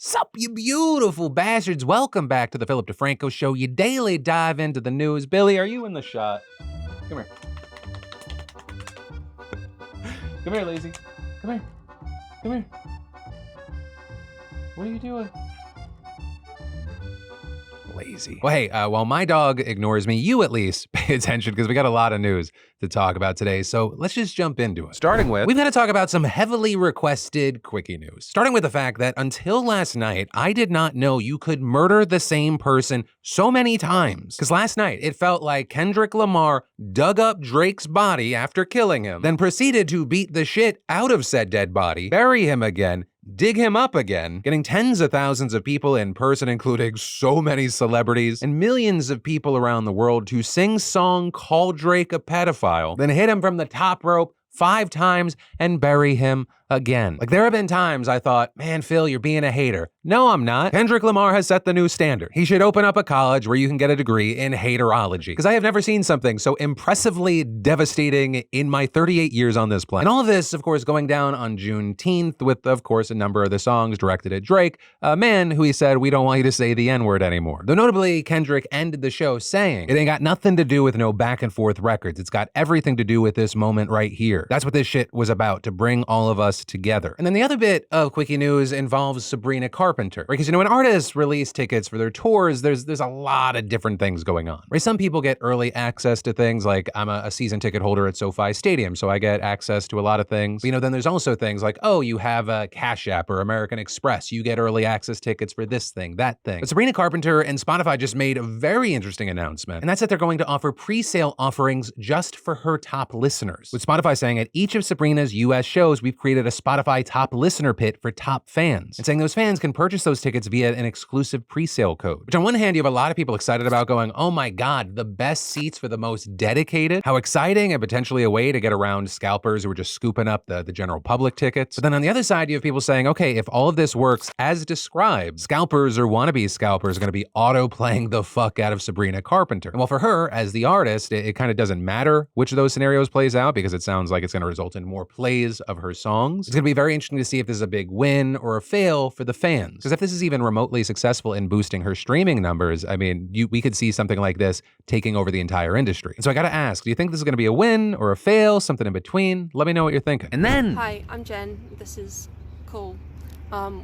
Sup, you beautiful bastards. Welcome back to the Philip DeFranco Show, your daily dive into the news. Billy, are you in the shot? Come here. Come here, lazy. Come here. Come here. What are you doing? Lazy. Well, hey, while my dog ignores me, you at least pay attention because we got a lot of news to talk about today. So let's just jump into it. Starting with, we've got to talk about some heavily requested quickie news. Starting with the fact that until last night, I did not know you could murder the same person so many times. Because last night, it felt like Kendrick Lamar dug up Drake's body after killing him, then proceeded to beat the shit out of said dead body, bury him again, dig him up again, getting tens of thousands of people in person, including so many celebrities, and millions of people around the world to sing song Call Drake a Pedophile, then hit him from the top rope 5 times and bury him again. Like, there have been times I thought, man, Phil, you're being a hater. No, I'm not. Kendrick Lamar has set the new standard. He should open up a college where you can get a degree in haterology. Because I have never seen something so impressively devastating in my 38 years on this planet. And all of this, of course, going down on Juneteenth with, of course, a number of the songs directed at Drake, a man who he said, we don't want you to say the N-word anymore. Though notably, Kendrick ended the show saying, it ain't got nothing to do with no back and forth records. It's got everything to do with this moment right here. That's what this shit was about, to bring all of us together. And then the other bit of quickie news involves Sabrina Carpenter. Because, you know, when artists release tickets for their tours, there's a lot of different things going on. Right? Some people get early access to things, like I'm a season ticket holder at SoFi Stadium, so I get access to a lot of things. But, you know, then there's also things like, oh, you have a Cash App or American Express. You get early access tickets for this thing, that thing. But Sabrina Carpenter and Spotify just made a very interesting announcement, and that's that they're going to offer pre-sale offerings just for her top listeners. With Spotify saying at each of Sabrina's US shows, we've created a Spotify top listener pit for top fans, and saying those fans can purchase those tickets via an exclusive pre-sale code. Which on one hand, you have a lot of people excited about, going, oh my God, the best seats for the most dedicated. How exciting, and potentially a way to get around scalpers who are just scooping up the general public tickets. But then on the other side, you have people saying, okay, if all of this works as described, scalpers or wannabe scalpers are going to be auto-playing the fuck out of Sabrina Carpenter. And well, for her, as the artist, it kind of doesn't matter which of those scenarios plays out, because it sounds like it's going to result in more plays of her songs. It's going to be very interesting to see if this is a big win or a fail for the fans. Because if this is even remotely successful in boosting her streaming numbers, I mean, we could see something like this taking over the entire industry. And so I got to ask, do you think this is going to be a win or a fail, something in between? Let me know what you're thinking. And then... Hi, I'm Jen. This is Cole.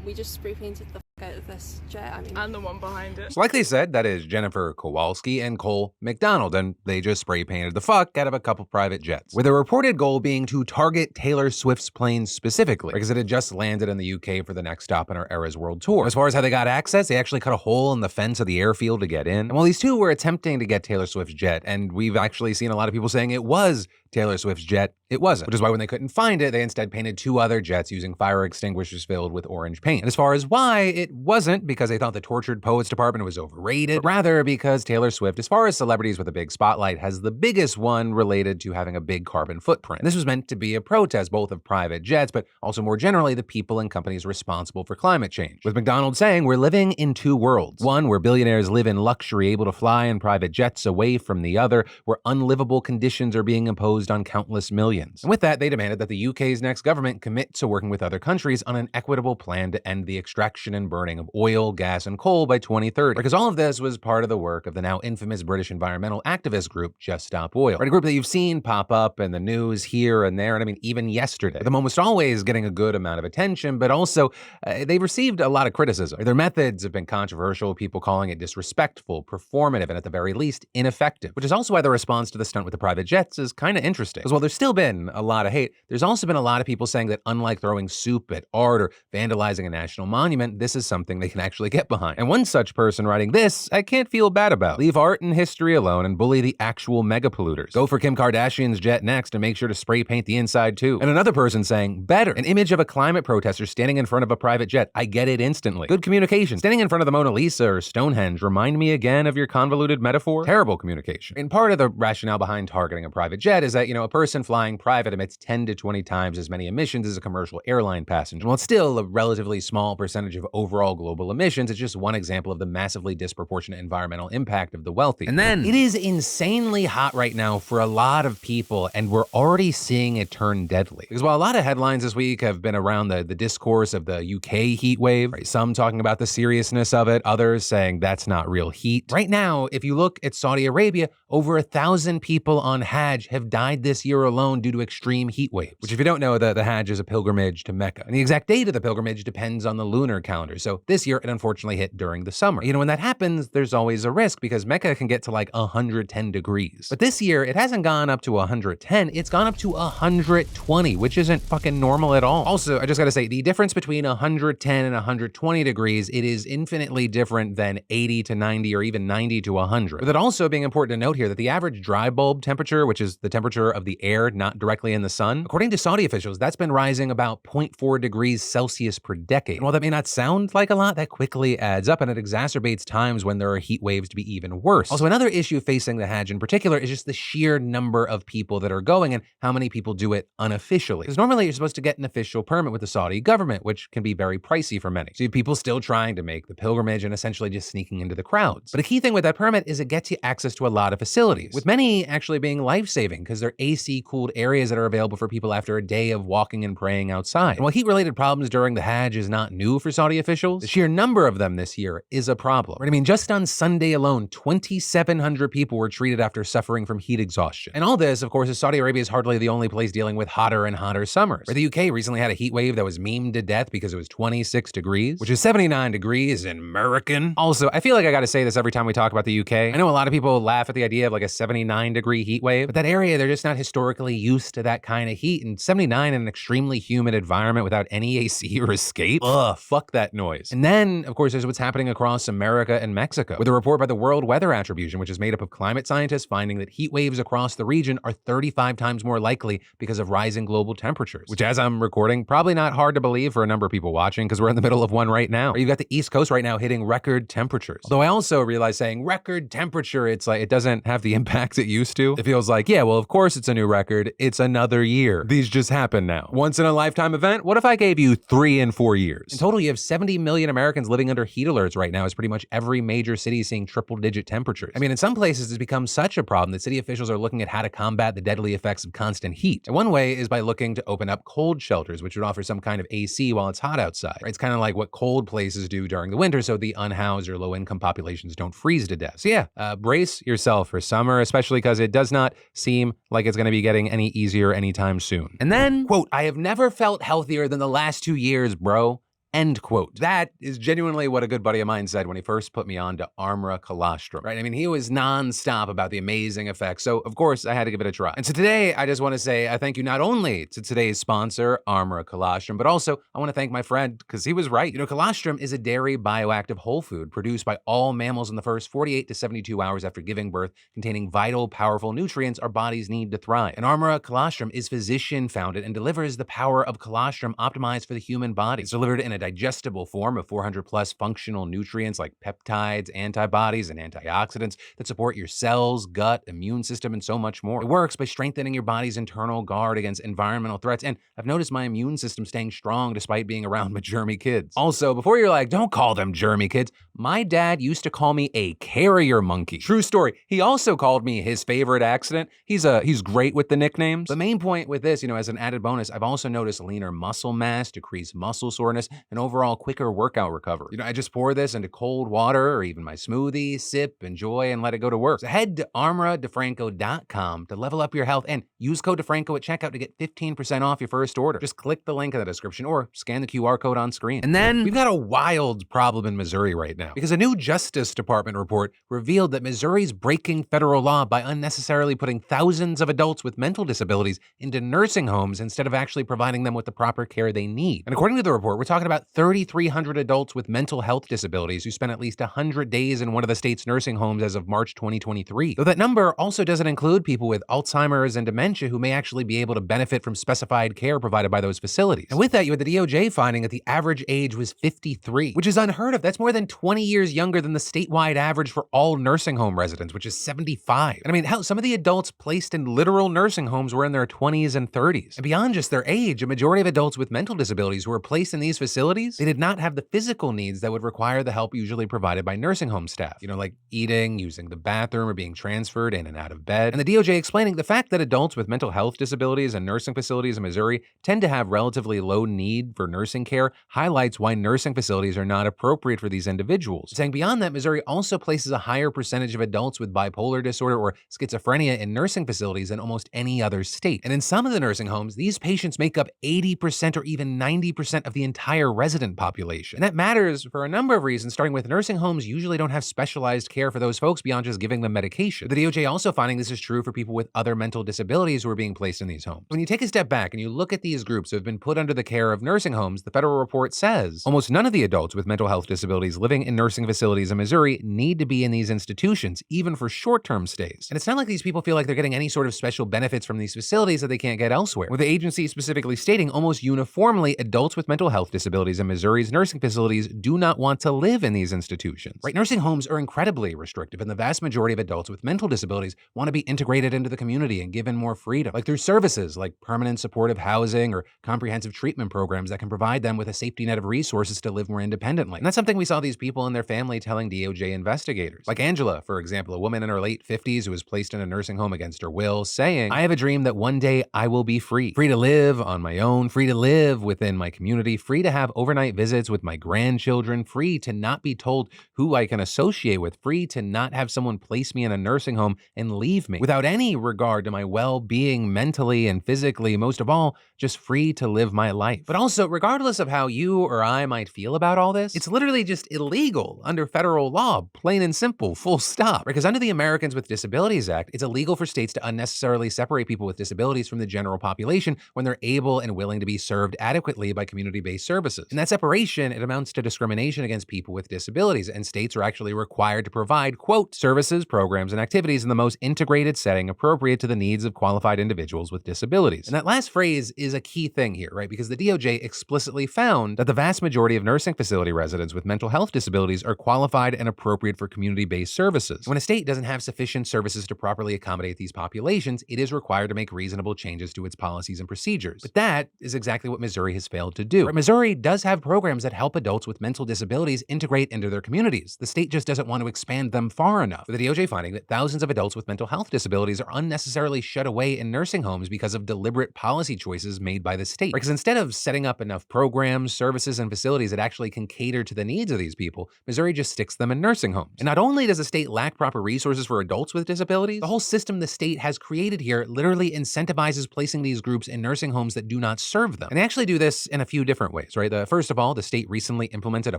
We just spray painted the out of this jet, and the one behind it. So like they said, that is Jennifer Kowalski and Cole McDonald, and they just spray painted the fuck out of a couple private jets, with a reported goal being to target Taylor Swift's plane specifically, because it had just landed in the UK for the next stop on her Eras World Tour. As far as how they got access, they actually cut a hole in the fence of the airfield to get in. And while these two were attempting to get Taylor Swift's jet, and we've actually seen a lot of people saying it was Taylor Swift's jet, it wasn't. Which is why when they couldn't find it, they instead painted 2 other jets using fire extinguishers filled with orange paint. And as far as why, it wasn't because they thought the Tortured Poets Department was overrated, but rather because Taylor Swift, as far as celebrities with a big spotlight, has the biggest one related to having a big carbon footprint. And this was meant to be a protest both of private jets, but also more generally the people and companies responsible for climate change. With McDonald's saying, we're living in 2 worlds. One where billionaires live in luxury, able to fly in private jets away from the other, where unlivable conditions are being imposed on countless millions. And with that, they demanded that the UK's next government commit to working with other countries on an equitable plan to end the extraction and burning of oil, gas, and coal by 2030. Because all of this was part of the work of the now infamous British environmental activist group Just Stop Oil. Right, a group that you've seen pop up in the news here and there, and I mean, even yesterday. With them almost always getting a good amount of attention, but also they've received a lot of criticism. Their methods have been controversial, people calling it disrespectful, performative, and at the very least, ineffective. Which is also why the response to the stunt with the private jets is kind of interesting. Because while there's still been a lot of hate, there's also been a lot of people saying that unlike throwing soup at art or vandalizing a national monument, this is something they can actually get behind. And one such person writing this, I can't feel bad about. Leave art and history alone and bully the actual mega polluters. Go for Kim Kardashian's jet next and make sure to spray paint the inside too. And another person saying, better. An image of a climate protester standing in front of a private jet. I get it instantly. Good communication. Standing in front of the Mona Lisa or Stonehenge, remind me again of your convoluted metaphor. Terrible communication. And part of the rationale behind targeting a private jet is that, you know, a person flying flying private emits 10 to 20 times as many emissions as a commercial airline passenger. And while it's still a relatively small percentage of overall global emissions, it's just one example of the massively disproportionate environmental impact of the wealthy. And then, it is insanely hot right now for a lot of people, and we're already seeing it turn deadly. Because while a lot of headlines this week have been around the discourse of the UK heat wave, right, some talking about the seriousness of it, others saying that's not real heat. Right now, if you look at Saudi Arabia, over 1,000 people on Hajj have died this year alone due to extreme heat waves. Which, if you don't know, the Hajj is a pilgrimage to Mecca. And the exact date of the pilgrimage depends on the lunar calendar. So this year, it unfortunately hit during the summer. You know, when that happens, there's always a risk because Mecca can get to like 110 degrees. But this year, it hasn't gone up to 110, it's gone up to 120, which isn't fucking normal at all. Also, I just gotta say, the difference between 110 and 120 degrees, it is infinitely different than 80 to 90 or even 90 to 100. With it also being important to note here that the average dry bulb temperature, which is the temperature of the air not directly in the sun, according to Saudi officials, that's been rising about 0.4 degrees Celsius per decade. And while that may not sound like a lot, that quickly adds up and it exacerbates times when there are heat waves to be even worse. Also, another issue facing the Hajj in particular is just the sheer number of people that are going and how many people do it unofficially. Because normally you're supposed to get an official permit with the Saudi government, which can be very pricey for many. So you have people still trying to make the pilgrimage and essentially just sneaking into the crowds. But a key thing with that permit is it gets you access to a lot of facilities, with many actually being life-saving because they're AC-cooled areas that are available for people after a day of walking and praying outside. And while heat-related problems during the Hajj is not new for Saudi officials, the sheer number of them this year is a problem. Right? I mean, just on Sunday alone, 2,700 people were treated after suffering from heat exhaustion. And all this, of course, is Saudi Arabia is hardly the only place dealing with hotter and hotter summers. Where the UK recently had a heat wave that was memed to death because it was 26 degrees, which is 79 degrees in American. Also, I feel like I gotta say this every time we talk about the UK. I know a lot of people laugh at the idea of like a 79-degree heat wave, but that area, they're just not historically used to that kind of heat. And 79 in an extremely humid environment without any AC or escape? Ugh, fuck that noise. And then, of course, there's what's happening across America and Mexico, with a report by the World Weather Attribution, which is made up of climate scientists finding that heat waves across the region are 35 times more likely because of rising global temperatures, which, as I'm recording, probably not hard to believe for a number of people watching because we're in the middle of one right now. Or you've got the East Coast right now hitting record temperatures. Although I also realize saying record temperature, it's like it doesn't have the impact it used to. It feels like, yeah, well, of course it's a new record. It's another year. These just happen now. Once in a lifetime event? What if I gave you 3 and 4 years? In total, you have 70 million Americans living under heat alerts right now, as pretty much every major city is seeing triple-digit temperatures. I mean, in some places, it's become such a problem that city officials are looking at how to combat the deadly effects of constant heat. And one way is by looking to open up cold shelters, which would offer some kind of AC while it's hot outside. Right? It's kind of like what cold places do during the winter so the unhoused or low-income populations don't freeze to death. So yeah, brace yourself for summer, especially because it does not seem like it's going to be getting any easier anytime soon. And then, quote, "I have never felt healthier than the last 2 years, bro." End quote. That is genuinely what a good buddy of mine said when he first put me on to Armra Colostrum, right? I mean, he was nonstop about the amazing effects, so of course I had to give it a try. And so today, I just want to say I thank you not only to today's sponsor, Armra Colostrum, but also I want to thank my friend, because he was right. You know, colostrum is a dairy bioactive whole food produced by all mammals in the first 48 to 72 hours after giving birth, containing vital, powerful nutrients our bodies need to thrive. And Armra Colostrum is physician-founded and delivers the power of colostrum optimized for the human body. It's delivered in a digestible form of 400 plus functional nutrients like peptides, antibodies, and antioxidants that support your cells, gut, immune system, and so much more. It works by strengthening your body's internal guard against environmental threats, and I've noticed my immune system staying strong despite being around my germy kids. Also, before you're like, don't call them germy kids, my dad used to call me a carrier monkey. True story. He also called me his favorite accident. He's great with the nicknames. The main point with this, as an added bonus, I've also noticed leaner muscle mass, decreased muscle soreness, and overall quicker workout recovery. I just pour this into cold water or even my smoothie, sip, enjoy, and let it go to work. So head to armradefranco.com to level up your health and use code DeFranco at checkout to get 15% off your first order. Just click the link in the description or scan the QR code on screen. And then we've got a wild problem in Missouri right now because a new Justice Department report revealed that Missouri's breaking federal law by unnecessarily putting thousands of adults with mental disabilities into nursing homes instead of actually providing them with the proper care they need. And according to the report, we're talking about 3,300 adults with mental health disabilities who spent at least 100 days in one of the state's nursing homes as of March 2023. Though that number also doesn't include people with Alzheimer's and dementia who may actually be able to benefit from specified care provided by those facilities. And with that, you had the DOJ finding that the average age was 53, which is unheard of. That's more than 20 20 years younger than the statewide average for all nursing home residents, which is 75. And I mean, hell, some of the adults placed in literal nursing homes were in their 20s and 30s. And beyond just their age, a majority of adults with mental disabilities who were placed in these facilities, they did not have the physical needs that would require the help usually provided by nursing home staff. You know, like eating, using the bathroom, or being transferred in and out of bed. And the DOJ explaining the fact that adults with mental health disabilities in nursing facilities in Missouri tend to have relatively low need for nursing care highlights why nursing facilities are not appropriate for these individuals. Saying beyond that, Missouri also places a higher percentage of adults with bipolar disorder or schizophrenia in nursing facilities than almost any other state. And in some of the nursing homes, these patients make up 80% or even 90% of the entire resident population. And that matters for a number of reasons, starting with nursing homes usually don't have specialized care for those folks beyond just giving them medication. The DOJ also finding this is true for people with other mental disabilities who are being placed in these homes. When you take a step back and you look at these groups who have been put under the care of nursing homes, the federal report says almost none of the adults with mental health disabilities living in nursing facilities in Missouri need to be in these institutions, even for short-term stays. And it's not like these people feel like they're getting any sort of special benefits from these facilities that they can't get elsewhere. With the agency specifically stating almost uniformly, adults with mental health disabilities in Missouri's nursing facilities do not want to live in these institutions. Right? Nursing homes are incredibly restrictive, and the vast majority of adults with mental disabilities want to be integrated into the community and given more freedom, like through services like permanent supportive housing or comprehensive treatment programs that can provide them with a safety net of resources to live more independently. And that's something we saw these people and their family telling DOJ investigators. Like Angela, for example, a woman in her late 50s who was placed in a nursing home against her will, saying, "I have a dream that one day I will be free. Free to live on my own, free to live within my community, free to have overnight visits with my grandchildren, free to not be told who I can associate with, free to not have someone place me in a nursing home and leave me, without any regard to my well-being mentally and physically, most of all, just free to live my life." But also, regardless of how you or I might feel about all this, it's literally just illegal under federal law, plain and simple, full stop. Because under the Americans with Disabilities Act, it's illegal for states to unnecessarily separate people with disabilities from the general population when they're able and willing to be served adequately by community-based services. And that separation, it amounts to discrimination against people with disabilities, and states are actually required to provide, quote, services, programs, and activities in the most integrated setting appropriate to the needs of qualified individuals with disabilities. And that last phrase is a key thing here, right? Because the DOJ explicitly found that the vast majority of nursing facility residents with mental health disabilities are qualified and appropriate for community-based services. When a state doesn't have sufficient services to properly accommodate these populations, it is required to make reasonable changes to its policies and procedures. But that is exactly what Missouri has failed to do. Right? Missouri does have programs that help adults with mental disabilities integrate into their communities. The state just doesn't want to expand them far enough. With the DOJ finding that thousands of adults with mental health disabilities are unnecessarily shut away in nursing homes because of deliberate policy choices made by the state. Because instead of setting up enough programs, services, and facilities that actually can cater to the needs of these people, Missouri just sticks them in nursing homes. And not only does the state lack proper resources for adults with disabilities, the whole system the state has created here literally incentivizes placing these groups in nursing homes that do not serve them. And they actually do this in a few different ways, right? First of all, the state recently implemented a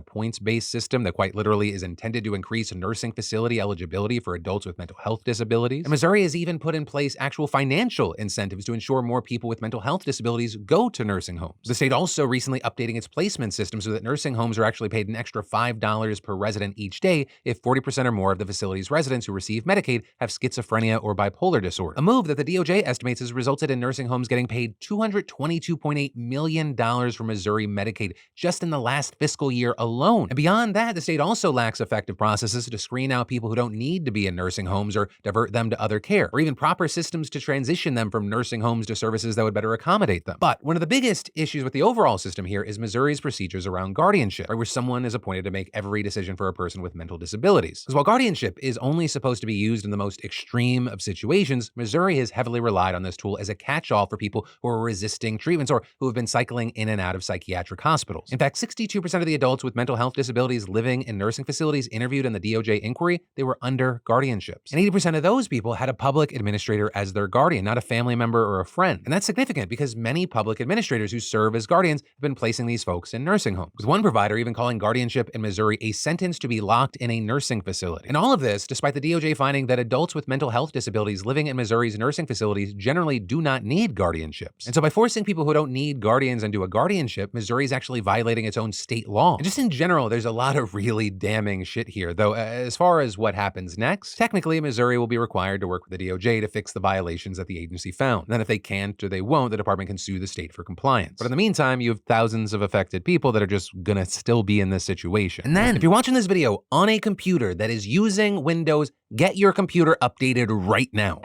points-based system that quite literally is intended to increase nursing facility eligibility for adults with mental health disabilities. And Missouri has even put in place actual financial incentives to ensure more people with mental health disabilities go to nursing homes. The state also recently updating its placement system so that nursing homes are actually paid an extra $5 per resident each day if 40% or more of the facility's residents who receive Medicaid have schizophrenia or bipolar disorder. A move that the DOJ estimates has resulted in nursing homes getting paid $222.8 million from Missouri Medicaid just in the last fiscal year alone. And beyond that, the state also lacks effective processes to screen out people who don't need to be in nursing homes or divert them to other care, or even proper systems to transition them from nursing homes to services that would better accommodate them. But one of the biggest issues with the overall system here is Missouri's procedures around guardianship, right, where someone is appointed to make every decision for a person with mental disabilities. Because while guardianship is only supposed to be used in the most extreme of situations, Missouri has heavily relied on this tool as a catch-all for people who are resisting treatments or who have been cycling in and out of psychiatric hospitals. In fact, 62% of the adults with mental health disabilities living in nursing facilities interviewed in the DOJ inquiry, they were under guardianships. And 80% of those people had a public administrator as their guardian, not a family member or a friend. And that's significant because many public administrators who serve as guardians have been placing these folks in nursing homes, with one provider even calling guardianship in Missouri a sentence to be locked in a nursing facility. And all of this, despite the DOJ finding that adults with mental health disabilities living in Missouri's nursing facilities generally do not need guardianships. And so by forcing people who don't need guardians into a guardianship, Missouri is actually violating its own state law. And just in general, there's a lot of really damning shit here, though as far as what happens next, technically Missouri will be required to work with the DOJ to fix the violations that the agency found. And then if they can't or they won't, the department can sue the state for compliance. But in the meantime, you have thousands of affected people that are just gonna still be in this situation. And then, if you're watching this video on a computer that is using Windows, get your computer updated right now.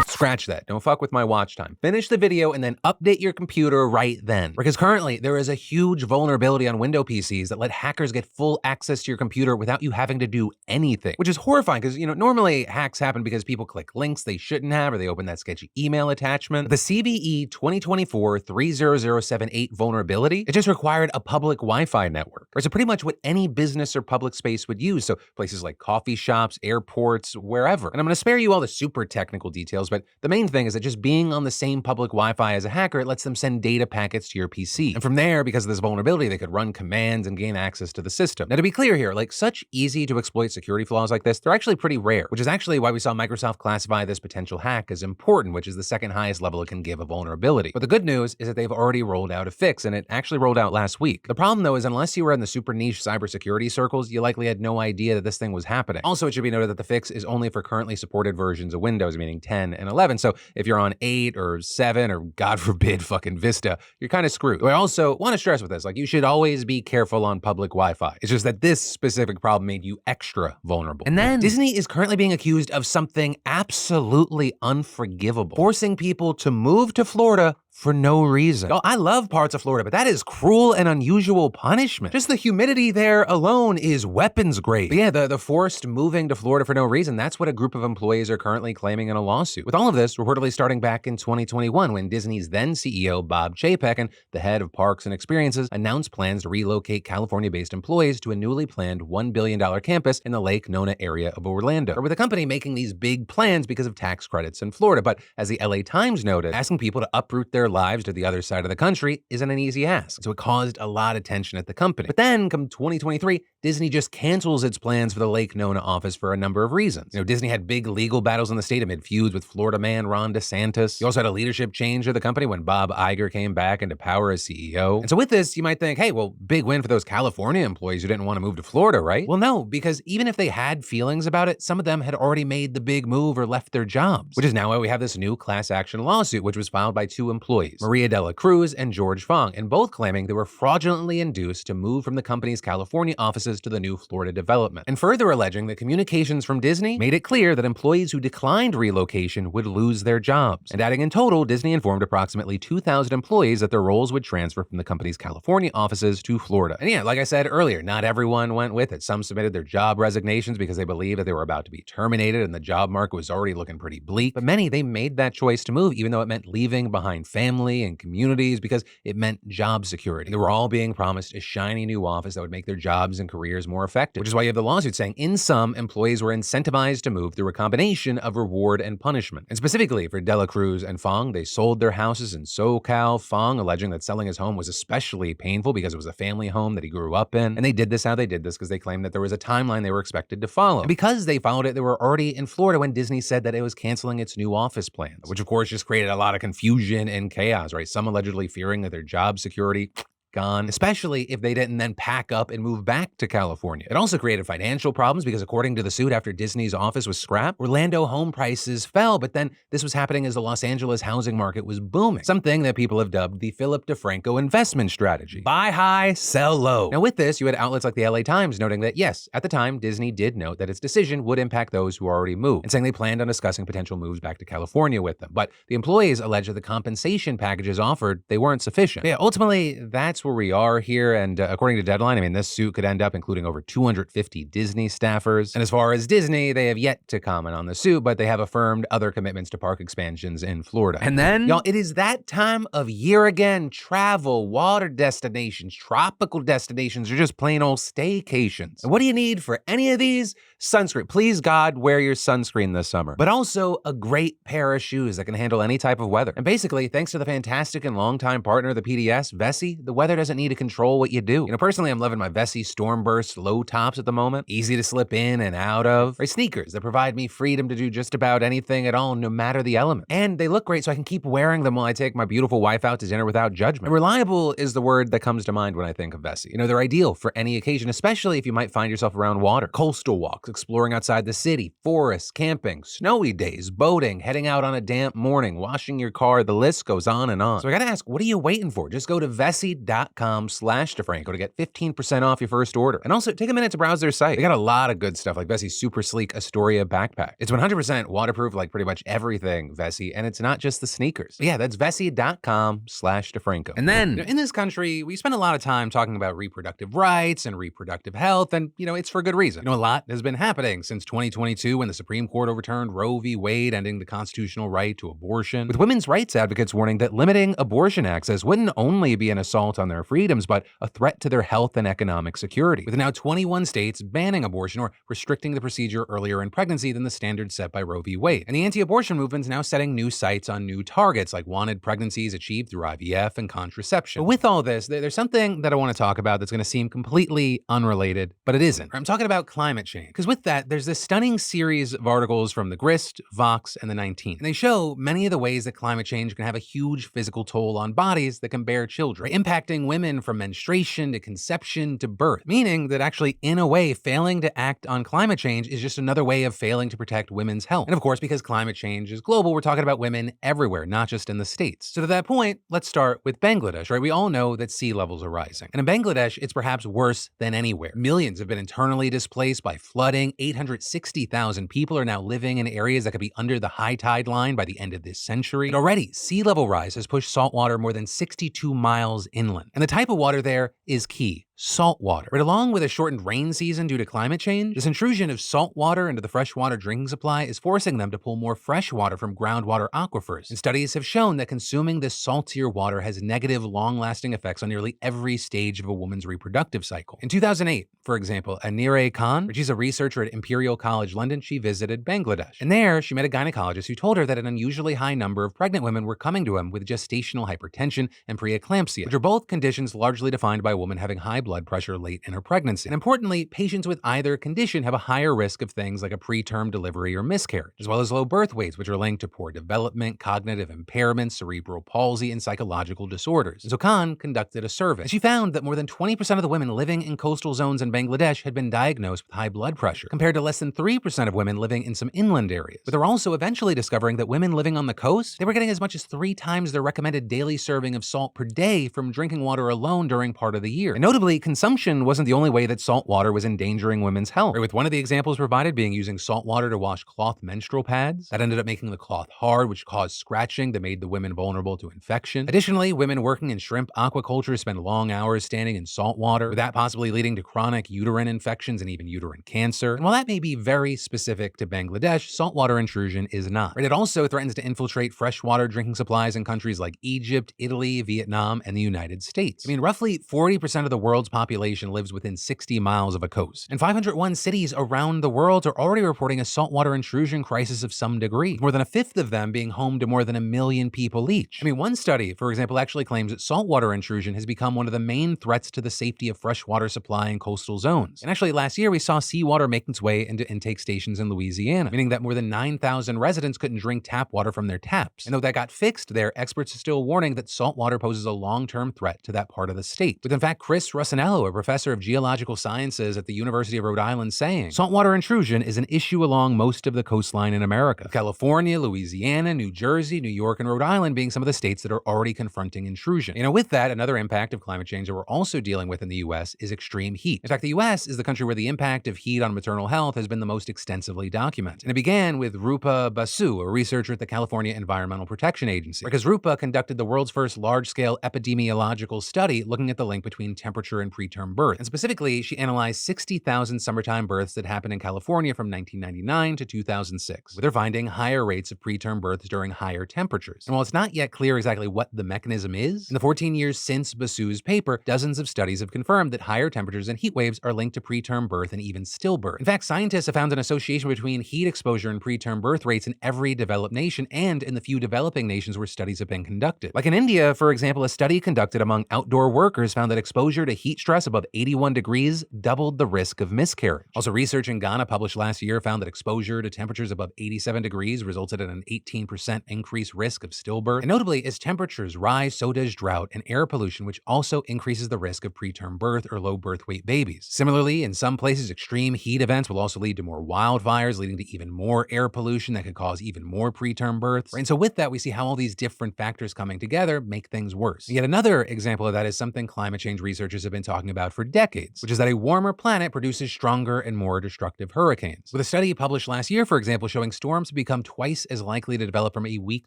Scratch that. Don't fuck with my watch time. Finish the video and then update your computer right then. Because currently, there is a huge vulnerability on Windows PCs that let hackers get full access to your computer without you having to do anything, which is horrifying because, normally hacks happen because people click links they shouldn't have or they open that sketchy email attachment. The CVE 2024-30078 vulnerability, it just required a public Wi-Fi network. Or so pretty much what any business or public space would use. So places like coffee shops, airports, wherever. And I'm going to spare you all the super technical details, but the main thing is that just being on the same public Wi-Fi as a hacker, it lets them send data packets to your PC. And from there, because of this vulnerability, they could run commands and gain access to the system. Now, to be clear here, such easy to exploit security flaws like this, they're actually pretty rare, which is actually why we saw Microsoft classify this potential hack as important, which is the second highest level it can give a vulnerability. But the good news is that they've already rolled out a fix, and it actually rolled out last week. The problem, though, is unless you were in the super niche cybersecurity circles, you likely had no idea that this thing was happening. Also, it should be noted that the fix is only for currently supported versions of Windows, meaning 10 and 11. So if you're on 8 or 7 or God forbid fucking Vista, you're kind of screwed. I also want to stress with this, you should always be careful on public Wi-Fi. It's just that this specific problem made you extra vulnerable. And then Disney is currently being accused of something absolutely unforgivable, forcing people to move to Florida for no reason. I love parts of Florida, but that is cruel and unusual punishment. Just the humidity there alone is weapons grade. But yeah, the forced moving to Florida for no reason, that's what a group of employees are currently claiming in a lawsuit. With all of this reportedly starting back in 2021 when Disney's then CEO Bob Chapek and the head of Parks and Experiences announced plans to relocate California-based employees to a newly planned $1 billion campus in the Lake Nona area of Orlando. Or with the company making these big plans because of tax credits in Florida. But as the LA Times noted, asking people to uproot their lives to the other side of the country isn't an easy ask. So it caused a lot of tension at the company. But then come 2023, Disney just cancels its plans for the Lake Nona office for a number of reasons. Disney had big legal battles in the state amid feuds with Florida man Ron DeSantis. You also had a leadership change of the company when Bob Iger came back into power as CEO. And so with this, you might think, hey, well, big win for those California employees who didn't want to move to Florida, right? Well, no, because even if they had feelings about it, some of them had already made the big move or left their jobs, which is now why we have this new class action lawsuit, which was filed by two employees, Maria de la Cruz and George Fong, and both claiming they were fraudulently induced to move from the company's California offices to the new Florida development, and further alleging that communications from Disney made it clear that employees who declined relocation would lose their jobs, and adding in total, Disney informed approximately 2,000 employees that their roles would transfer from the company's California offices to Florida. And yeah, like I said earlier, not everyone went with it. Some submitted their job resignations because they believed that they were about to be terminated and the job market was already looking pretty bleak, but many, they made that choice to move even though it meant leaving behind family and communities because it meant job security. They were all being promised a shiny new office that would make their jobs and careers more effective, which is why you have the lawsuit saying in sum, employees were incentivized to move through a combination of reward and punishment. And specifically for De La Cruz and Fong, they sold their houses in SoCal, Fong alleging that selling his home was especially painful because it was a family home that he grew up in. And they did this how they did this because they claimed that there was a timeline they were expected to follow. And because they followed it, they were already in Florida when Disney said that it was canceling its new office plans, which of course just created a lot of confusion and chaos, right? Some allegedly fearing that their job security gone, especially if they didn't then pack up and move back to California. It also created financial problems because according to the suit, after Disney's office was scrapped, Orlando home prices fell, but then this was happening as the Los Angeles housing market was booming, something that people have dubbed the Philip DeFranco investment strategy. Buy high, sell low. Now with this, you had outlets like the LA Times noting that yes, at the time, Disney did note that its decision would impact those who already moved, and saying they planned on discussing potential moves back to California with them. But the employees alleged that the compensation packages offered, they weren't sufficient. But yeah, ultimately, that's where we are here, and according to Deadline, I mean, this suit could end up including over 250 Disney staffers. And as far as Disney, they have yet to comment on the suit, but they have affirmed other commitments to park expansions in Florida. And then, y'all, it is that time of year again. Travel, water destinations, tropical destinations, or just plain old staycations. And what do you need for any of these? Sunscreen. Please, God, wear your sunscreen this summer. But also a great pair of shoes that can handle any type of weather. And basically, thanks to the fantastic and longtime partner of the PDS, Vessi, the weather doesn't need to control what you do. Personally, I'm loving my Vessi Stormburst low tops at the moment. Easy to slip in and out of. Or sneakers that provide me freedom to do just about anything at all, no matter the element. And they look great, so I can keep wearing them while I take my beautiful wife out to dinner without judgment. And reliable is the word that comes to mind when I think of Vessi. They're ideal for any occasion, especially if you might find yourself around water. Coastal walks, exploring outside the city, forests, camping, snowy days, boating, heading out on a damp morning, washing your car, the list goes on and on. So I gotta ask, what are you waiting for? Just go to Vessi.com vessi.com/DeFranco to get 15% off your first order. And also, take a minute to browse their site. They got a lot of good stuff like Vessi's super sleek Astoria backpack. It's 100% waterproof like pretty much everything Vessi, and it's not just the sneakers. But yeah, that's vessi.com/DeFranco. And then, in this country, we spend a lot of time talking about reproductive rights and reproductive health, and, it's for good reason. A lot has been happening since 2022 when the Supreme Court overturned Roe v. Wade, ending the constitutional right to abortion, with women's rights advocates warning that limiting abortion access wouldn't only be an assault on their freedoms, but a threat to their health and economic security, with now 21 states banning abortion or restricting the procedure earlier in pregnancy than the standard set by Roe v. Wade. And the anti-abortion movement is now setting new sights on new targets, like wanted pregnancies achieved through IVF and contraception. But with all this, there's something that I want to talk about that's going to seem completely unrelated, but it isn't. I'm talking about climate change. Because with that, there's this stunning series of articles from the Grist, Vox, and the 19th. And they show many of the ways that climate change can have a huge physical toll on bodies that can bear children, impacting women from menstruation to conception to birth. Meaning that actually, in a way, failing to act on climate change is just another way of failing to protect women's health. And of course, because climate change is global, we're talking about women everywhere, not just in the States. So to that point, let's start with Bangladesh, right? We all know that sea levels are rising. And in Bangladesh, it's perhaps worse than anywhere. Millions have been internally displaced by flooding. 860,000 people are now living in areas that could be under the high tide line by the end of this century. And already, sea level rise has pushed saltwater more than 62 miles inland. And the type of water there is key. Salt water. Right along with a shortened rain season due to climate change, this intrusion of salt water into the freshwater drinking supply is forcing them to pull more fresh water from groundwater aquifers. And studies have shown that consuming this saltier water has negative, long-lasting effects on nearly every stage of a woman's reproductive cycle. In 2008, for example, Anira Khan, she's a researcher at Imperial College London, she visited Bangladesh. And there, she met a gynecologist who told her that an unusually high number of pregnant women were coming to him with gestational hypertension and preeclampsia, which are both conditions largely defined by a woman having high blood pressure late in her pregnancy. And importantly, patients with either condition have a higher risk of things like a preterm delivery or miscarriage, as well as low birth weights, which are linked to poor development, cognitive impairment, cerebral palsy, and psychological disorders. And so Khan conducted a survey. And she found that more than 20% of the women living in coastal zones in Bangladesh had been diagnosed with high blood pressure, compared to less than 3% of women living in some inland areas. But they're also eventually discovering that women living on the coast, they were getting as much as 3 times their recommended daily serving of salt per day from drinking water alone during part of the year. And notably, consumption wasn't the only way that salt water was endangering women's health, with one of the examples provided being using salt water to wash cloth menstrual pads. That ended up making the cloth hard, which caused scratching that made the women vulnerable to infection. Additionally, women working in shrimp aquaculture spend long hours standing in salt water, with that possibly leading to chronic uterine infections and even uterine cancer. And while that may be very specific to Bangladesh, saltwater intrusion is not. It also threatens to infiltrate freshwater drinking supplies in countries like Egypt, Italy, Vietnam, and the United States. Roughly 40% of the world's population lives within 60 miles of a coast. And 501 cities around the world are already reporting a saltwater intrusion crisis of some degree, more than a fifth of them being home to more than 1 million people each. One study, for example, actually claims that saltwater intrusion has become one of the main threats to the safety of freshwater supply in coastal zones. And actually, last year we saw seawater make its way into intake stations in Louisiana, meaning that more than 9,000 residents couldn't drink tap water from their taps. And though that got fixed there, experts are still warning that saltwater poses a long-term threat to that part of the state. With in fact, Chris Russinello, a professor of geological sciences at the University of Rhode Island, saying, saltwater intrusion is an issue along most of the coastline in America. California, Louisiana, New Jersey, New York, and Rhode Island being some of the states that are already confronting intrusion. With that, another impact of climate change that we're also dealing with in the U.S. is extreme heat. In fact, the U.S. is the country where the impact of heat on maternal health has been the most extensively documented. And it began with Rupa Basu, a researcher at the California Environmental Protection Agency, because Rupa conducted the world's first large-scale epidemiological study looking at the link between temperature and preterm birth. And specifically, she analyzed 60,000 summertime births that happened in California from 1999 to 2006, with her finding higher rates of preterm births during higher temperatures. And while it's not yet clear exactly what the mechanism is, in the 14 years since Basu's paper, dozens of studies have confirmed that higher temperatures and heat waves are linked to preterm birth and even stillbirth. In fact, scientists have found an association between heat exposure and preterm birth rates in every developed nation and in the few developing nations where studies have been conducted. Like in India, for example, a study conducted among outdoor workers found that exposure to heat heat stress above 81 degrees doubled the risk of miscarriage. Also, research in Ghana published last year found that exposure to temperatures above 87 degrees resulted in an 18% increased risk of stillbirth. And notably, as temperatures rise, so does drought and air pollution, which also increases the risk of preterm birth or low birth weight babies. Similarly, in some places, extreme heat events will also lead to more wildfires, leading to even more air pollution that could cause even more preterm births. And so with that, we see how all these different factors coming together make things worse. And yet another example of that is something climate change researchers have been talking about for decades, which is that a warmer planet produces stronger and more destructive hurricanes. With a study published last year, for example, showing storms become twice as likely to develop from a weak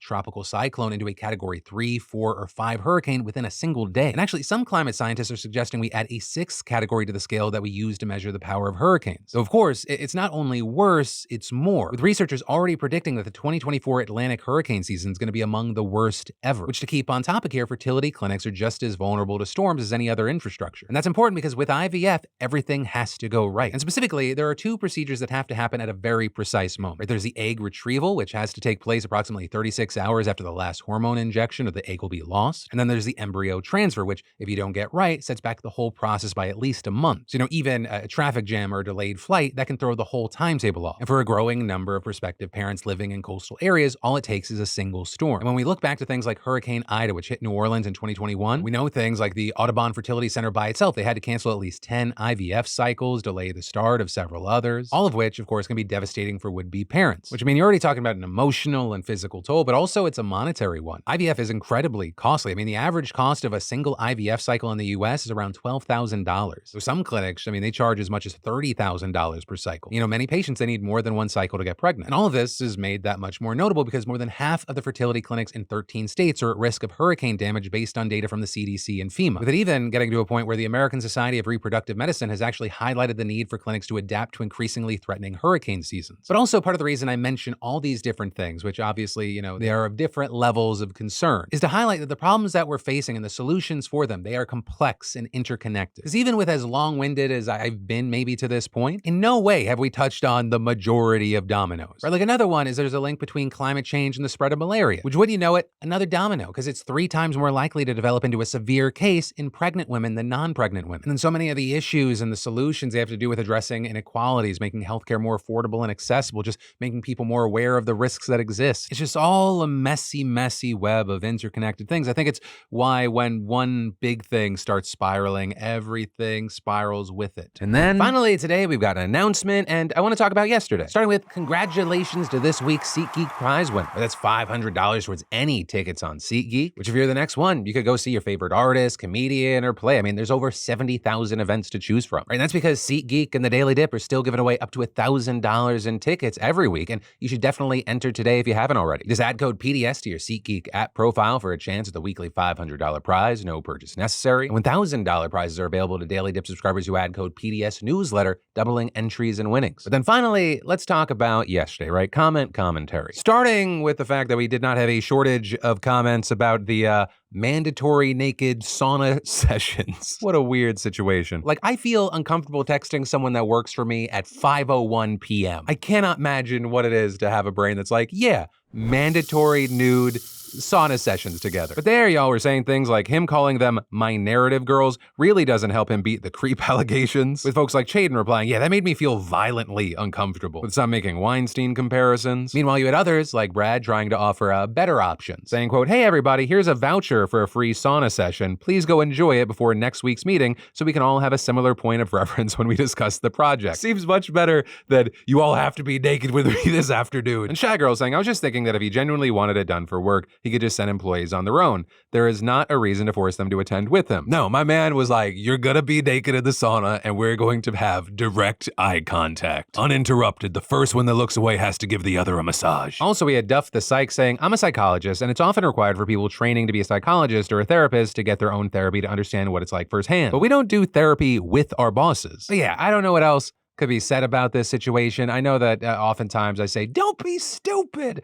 tropical cyclone into a category 3, 4, or 5 hurricane within a single day. And actually, some climate scientists are suggesting we add a 6th category to the scale that we use to measure the power of hurricanes. So of course, it's not only worse, it's more, with researchers already predicting that the 2024 Atlantic hurricane season is going to be among the worst ever, which, to keep on topic here, fertility clinics are just as vulnerable to storms as any other infrastructure. And that's important because with IVF, everything has to go right. And specifically, there are 2 procedures that have to happen at a very precise moment. Right? There's the egg retrieval, which has to take place approximately 36 hours after the last hormone injection or the egg will be lost. And then there's the embryo transfer, which, if you don't get right, sets back the whole process by at least a month. So, even a traffic jam or a delayed flight, that can throw the whole timetable off. And for a growing number of prospective parents living in coastal areas, all it takes is a single storm. And when we look back to things like Hurricane Ida, which hit New Orleans in 2021, we know things like the Audubon Fertility Center by itself, they had to cancel at least 10 IVF cycles, delay the start of several others, all of which, of course, can be devastating for would-be parents. Which, you're already talking about an emotional and physical toll, but also it's a monetary one. IVF is incredibly costly. The average cost of a single IVF cycle in the US is around $12,000. So some clinics, they charge as much as $30,000 per cycle. Many patients, they need more than one cycle to get pregnant. And all of this is made that much more notable because more than half of the fertility clinics in 13 states are at risk of hurricane damage based on data from the CDC and FEMA, with it even getting to a point where the American Society of Reproductive Medicine has actually highlighted the need for clinics to adapt to increasingly threatening hurricane seasons. But also part of the reason I mention all these different things, which obviously, they are of different levels of concern, is to highlight that the problems that we're facing and the solutions for them, they are complex and interconnected. Because even with as long-winded as I've been maybe to this point, in no way have we touched on the majority of dominoes. Right? Like another one is there's a link between climate change and the spread of malaria, which, wouldn't you know it, another domino, because it's 3 times more likely to develop into a severe case in pregnant women than non-pregnant women. And then so many of the issues and the solutions they have to do with addressing inequalities, making healthcare more affordable and accessible, just making people more aware of the risks that exist. It's just all a messy, messy web of interconnected things. I think it's why when one big thing starts spiraling, everything spirals with it. And then finally today, we've got an announcement, and I want to talk about yesterday. Starting with congratulations to this week's SeatGeek prize winner. That's $500 towards any tickets on SeatGeek, which if you're the next one, you could go see your favorite artist, comedian, or play. There's over 70,000 events to choose from. Right? And that's because SeatGeek and the Daily Dip are still giving away up to $1,000 in tickets every week, and you should definitely enter today if you haven't already. Just add code PDS to your SeatGeek app profile for a chance at the weekly $500 prize, no purchase necessary. And $1,000 prizes are available to Daily Dip subscribers who add code PDS newsletter, doubling entries and winnings. But then finally, let's talk about yesterday, right? Commentary. Starting with the fact that we did not have a shortage of comments about the mandatory naked sauna sessions. What a weird situation. I feel uncomfortable texting someone that works for me at 5:01 p.m. I cannot imagine what it is to have a brain that's like, yeah, mandatory nude sauna sessions together. But there y'all were saying things like him calling them my narrative girls really doesn't help him beat the creep allegations, with folks like Chaden replying, yeah, that made me feel violently uncomfortable, with some making Weinstein comparisons. Meanwhile, you had others like Brad trying to offer better options, saying, quote, hey everybody, here's a voucher for a free sauna session. Please go enjoy it before next week's meeting so we can all have a similar point of reference when we discuss the project. Seems much better than you all have to be naked with me this afternoon. And Shagirl saying, I was just thinking that if he genuinely wanted it done for work, he could just send employees on their own. There is not a reason to force them to attend with him. No, my man was like, you're gonna be naked in the sauna and we're going to have direct eye contact. Uninterrupted. The first one that looks away has to give the other a massage. Also, we had Duff the Psych saying, I'm a psychologist and it's often required for people training to be a psychologist or a therapist to get their own therapy to understand what it's like firsthand. But we don't do therapy with our bosses. But yeah, I don't know what else could be said about this situation. I know that oftentimes I say, don't be stupid,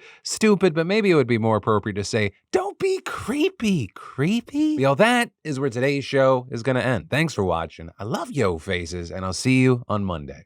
but maybe it would be more appropriate to say, don't be creepy. Well, that is where today's show is going to end. Thanks for watching. I love yo faces, and I'll see you on Monday.